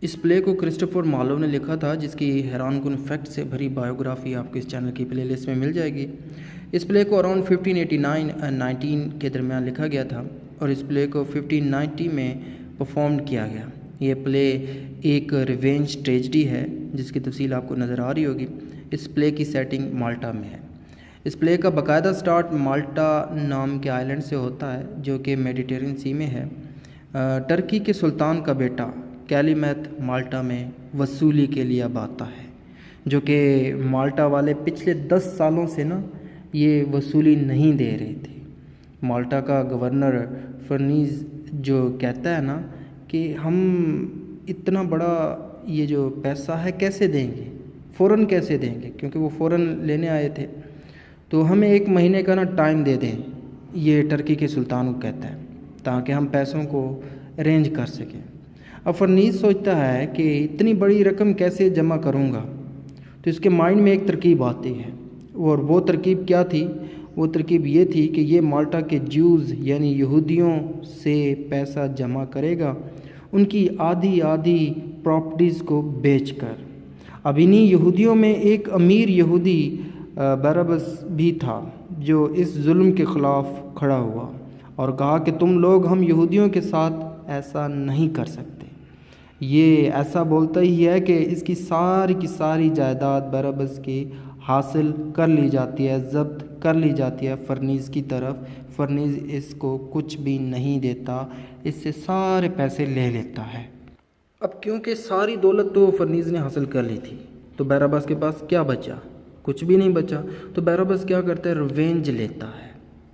اس پلے کو Christopher Marlowe نے لکھا تھا، جس کی حیران کن فیکٹ سے بھری بایوگرافی آپ کو اس چینل کی پلے لسٹ میں مل جائے گی۔ اس پلے کو اراؤنڈ 1589 19 کے درمیان لکھا گیا تھا اور اس پلے کو 1590 میں پرفارم کیا گیا۔ یہ پلے ایک ریونج ٹریجڈی ہے جس کی تفصیل آپ کو نظر آ رہی ہوگی۔ اس پلے کی سیٹنگ مالٹا میں ہے۔ اس پلے کا باقاعدہ سٹارٹ مالٹا نام کے آئلینڈ سے ہوتا ہے جو کہ میڈیٹرینین سی میں ہے۔ ٹرکی کے سلطان کا بیٹا کیلیمیت مالٹا میں وصولی کے لیے اب آتا ہے، جو کہ مالٹا والے پچھلے 10 سالوں سے یہ وصولی نہیں دے رہے تھے۔ مالٹا کا گورنر فرنیز جو کہتا ہے کہ ہم اتنا بڑا یہ جو پیسہ ہے کیسے دیں گے، فوراً کیسے دیں گے، کیونکہ وہ فوراً لینے آئے تھے، تو ہمیں 1 مہینے کا ٹائم دے دیں، یہ ٹرکی کے سلطان کو کہتا ہے، تاکہ ہم پیسوں کو ارینج کر سکیں۔ اب فرنیز سوچتا ہے کہ اتنی بڑی رقم کیسے جمع کروں گا، تو اس کے مائنڈ میں ایک ترکیب آتی ہے، اور وہ ترکیب کیا تھی؟ وہ ترکیب یہ تھی کہ یہ مالٹا کے جوز یعنی یہودیوں سے پیسہ جمع کرے گا، ان کی آدھی پراپرٹیز کو بیچ کر۔ اب انہی یہودیوں میں ایک امیر یہودی باراباس بھی تھا جو اس ظلم کے خلاف کھڑا ہوا اور کہا کہ تم لوگ ہم یہودیوں کے ساتھ ایسا نہیں کر سکتے۔ یہ ایسا بولتا ہی ہے کہ اس کی ساری جائیداد باراباس کی حاصل کر لی جاتی ہے، ضبط کر لی جاتی ہے فرنیز کی طرف۔ فرنیز اس کو کچھ بھی نہیں دیتا، اس سے سارے پیسے لے لیتا ہے۔ اب کیونکہ ساری دولت تو فرنیز نے حاصل کر لی تھی، تو باراباس کے پاس کیا بچا؟ کچھ بھی نہیں بچا۔ تو باراباس کیا کرتا ہے؟ ریونج لیتا ہے،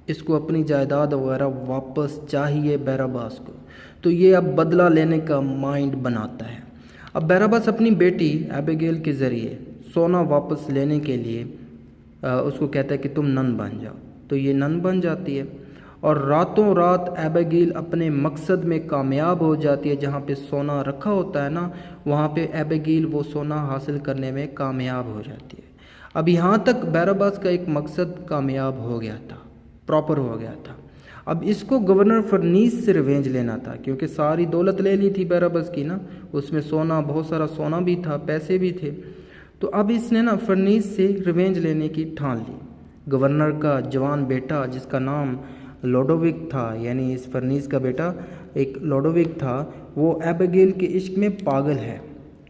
اس کو اپنی جائیداد وغیرہ واپس چاہیے باراباس کو، تو یہ اب بدلہ لینے کا مائنڈ بناتا ہے۔ اب باراباس اپنی بیٹی ایبیگیل کے ذریعے سونا واپس لینے کے لیے اس کو کہتا ہے کہ تم نن بن جاؤ، تو یہ نن بن جاتی ہے، اور راتوں رات ایبیگیل اپنے مقصد میں کامیاب ہو جاتی ہے۔ جہاں پہ سونا رکھا ہوتا ہے وہاں پہ ایبیگیل وہ سونا حاصل کرنے میں کامیاب ہو جاتی ہے۔ اب یہاں تک باراباس کا ایک مقصد کامیاب ہو گیا تھا، پراپر ہو گیا تھا۔ اب اس کو گورنر فرنیز سے ریونج لینا تھا، کیونکہ ساری دولت لے لی تھی باراباس کی اس میں سونا، بہت سارا سونا بھی تھا، پیسے بھی تھے، تو اب اس نے فرنیز سے ریونج لینے کی ٹھان لی۔ گورنر کا جوان بیٹا جس کا نام لوڈووک تھا، یعنی اس فرنیز کا بیٹا ایک لوڈووک تھا، وہ ایبیگیل کے عشق میں پاگل ہے۔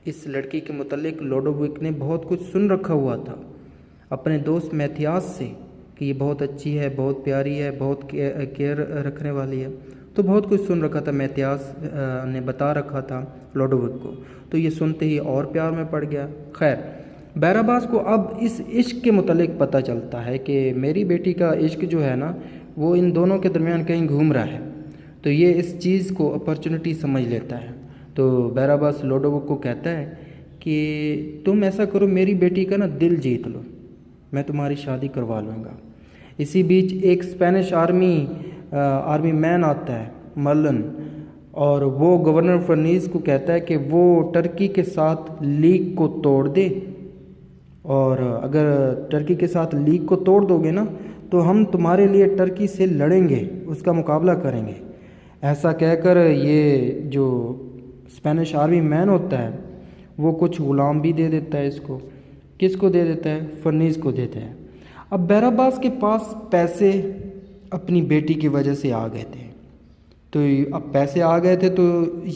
اس لڑکی کے متعلق لوڈووک نے بہت کچھ سن رکھا ہوا تھا اپنے دوست میتھیاس سے، کہ یہ بہت اچھی ہے، بہت پیاری ہے، بہت کیئر رکھنے والی ہے، تو بہت کچھ سن رکھا تھا، میتھیاس نے بتا رکھا تھا لوڈووک کو، تو یہ سنتے ہی اور پیار میں پڑ گیا۔ خیر، باراباس کو اب اس عشق کے متعلق پتہ چلتا ہے کہ میری بیٹی کا عشق جو ہے وہ ان دونوں کے درمیان کہیں گھوم رہا ہے، تو یہ اس چیز کو اپرچونٹی سمجھ لیتا ہے۔ تو باراباس لوڈووک کو کہتا ہے کہ تم ایسا کرو، میری بیٹی کا دل جیت لو، میں تمہاری شادی کروا لوں گا۔ اسی بیچ ایک اسپینش آرمی مین آتا ہے، مرلن، اور وہ گورنر فرنیز کو کہتا ہے کہ وہ ٹرکی کے ساتھ لیگ کو توڑ دے، اور اگر ٹرکی کے ساتھ لیگ کو توڑ دو گے تو ہم تمہارے لیے ٹرکی سے لڑیں گے، اس کا مقابلہ کریں گے۔ ایسا کہہ کر یہ جو اسپینش آرمی مین ہوتا ہے وہ کچھ غلام بھی دے دیتا ہے اس کو۔ کس کو دے دیتا ہے؟ فرنیز کو دیتا ہے۔ اب باراباس کے پاس پیسے اپنی بیٹی کی وجہ سے آ گئے تھے، تو اب پیسے آ گئے تھے تو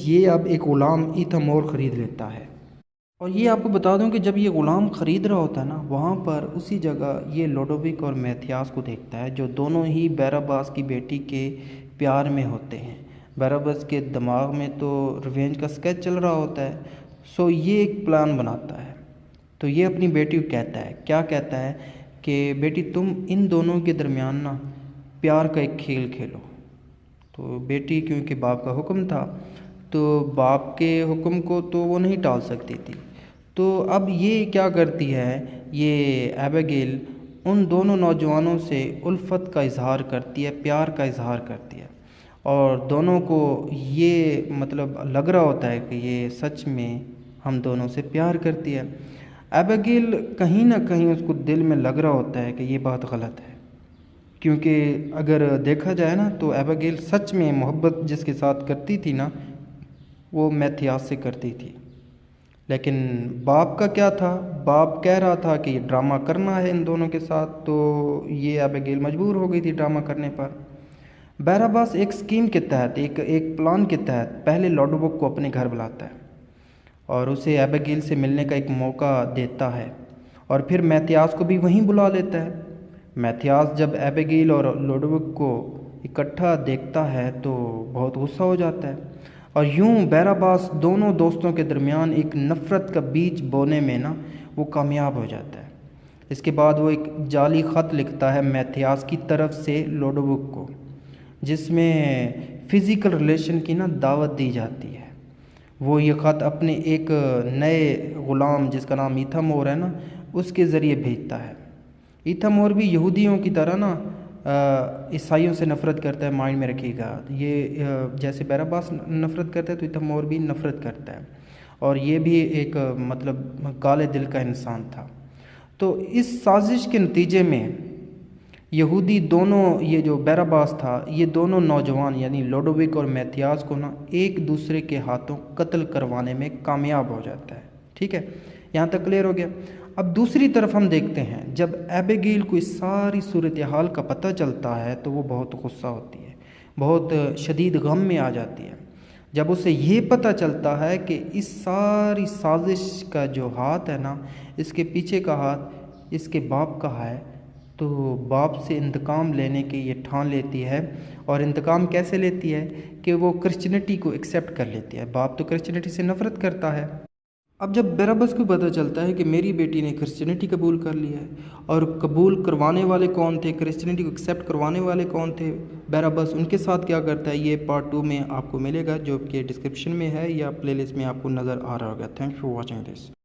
یہ اب ایک غلام ایتھامور خرید لیتا ہے۔ اور یہ آپ کو بتا دوں کہ جب یہ غلام خرید رہا ہوتا ہے وہاں پر اسی جگہ یہ لوڈووک اور میتھیاس کو دیکھتا ہے، جو دونوں ہی باراباس کی بیٹی کے پیار میں ہوتے ہیں۔ باراباس کے دماغ میں تو ریونج کا اسکیچ چل رہا ہوتا ہے، سو یہ ایک پلان بناتا ہے۔ تو یہ اپنی بیٹی کو کہتا ہے، کیا کہتا ہے کہ بیٹی تم ان دونوں کے درمیان پیار کا ایک کھیل کھیلو۔ تو بیٹی کیونکہ باپ کا حکم تھا، تو باپ کے حکم کو تو وہ نہیں ٹال سکتی تھی، تو اب یہ کیا کرتی ہے، یہ ایبیگیل ان دونوں نوجوانوں سے الفت کا اظہار کرتی ہے، پیار کا اظہار کرتی ہے، اور دونوں کو یہ لگ رہا ہوتا ہے کہ یہ سچ میں ہم دونوں سے پیار کرتی ہے۔ ایبیگیل کہیں نہ کہیں اس کو دل میں لگ رہا ہوتا ہے کہ یہ بات غلط ہے، کیونکہ اگر دیکھا جائے تو ایبیگیل سچ میں محبت جس کے ساتھ کرتی تھی وہ میتھیاس سے کرتی تھی۔ لیکن باپ کا کیا تھا؟ باپ کہہ رہا تھا کہ یہ ڈرامہ کرنا ہے ان دونوں کے ساتھ، تو یہ ایبیگیل مجبور ہو گئی تھی ڈرامہ کرنے پر۔ بیراباس ایک سکیم کے تحت، ایک پلان کے تحت پہلے لوڈووک کو اپنے گھر بلاتا ہے اور اسے ایبیگیل سے ملنے کا ایک موقع دیتا ہے، اور پھر میتھیاس کو بھی وہیں بلا لیتا ہے۔ میتھیاس جب ایبیگیل اور لوڈووک کو اکٹھا دیکھتا ہے تو بہت غصہ ہو جاتا ہے، اور یوں بیراباس دونوں دوستوں کے درمیان ایک نفرت کا بیج بونے میں وہ کامیاب ہو جاتا ہے۔ اس کے بعد وہ ایک جعلی خط لکھتا ہے میتھیاس کی طرف سے لوڈووک کو، جس میں فزیکل ریلیشن کی دعوت دی جاتی ہے۔ وہ یہ خط اپنے ایک نئے غلام جس کا نام ایتھامور ہے اس کے ذریعے بھیجتا ہے۔ ایتھامور بھی یہودیوں کی طرح عیسائیوں سے نفرت کرتا ہے، مائنڈ میں رکھیے گا۔ یہ جیسے بیراباس نفرت کرتا ہے تو ایتھامور بھی نفرت کرتا ہے، اور یہ بھی ایک کالے دل کا انسان تھا۔ تو اس سازش کے نتیجے میں یہودی دونوں، یہ جو بیراباس تھا، یہ دونوں نوجوان یعنی لوڈووک اور میتھیاس کو ایک دوسرے کے ہاتھوں قتل کروانے میں کامیاب ہو جاتا ہے۔ ٹھیک ہے، یہاں تک کلیئر ہو گیا۔ اب دوسری طرف ہم دیکھتے ہیں، جب ایبیگیل کو اس ساری صورتحال کا پتہ چلتا ہے تو وہ بہت غصہ ہوتی ہے، بہت شدید غم میں آ جاتی ہے۔ جب اسے یہ پتہ چلتا ہے کہ اس ساری سازش کا جو ہاتھ ہے اس کے پیچھے کا ہاتھ اس کے باپ کا ہے، تو باپ سے انتقام لینے کی یہ ٹھان لیتی ہے۔ اور انتقام کیسے لیتی ہے کہ وہ کرسچینٹی کو ایکسیپٹ کر لیتی ہے۔ باپ تو کرسچینٹی سے نفرت کرتا ہے۔ اب جب بیراباس کو پتہ چلتا ہے کہ میری بیٹی نے کرسچینٹی قبول کر لی ہے، اور قبول کروانے والے کون تھے، کرسچینٹی کو ایکسیپٹ کروانے والے کون تھے، بیراباس ان کے ساتھ کیا کرتا ہے، یہ پارٹ 2 میں آپ کو ملے گا، جو کہ ڈسکرپشن میں ہے یا پلے لسٹ میں آپ کو نظر آ رہا ہوگا۔ Thank you for watching this.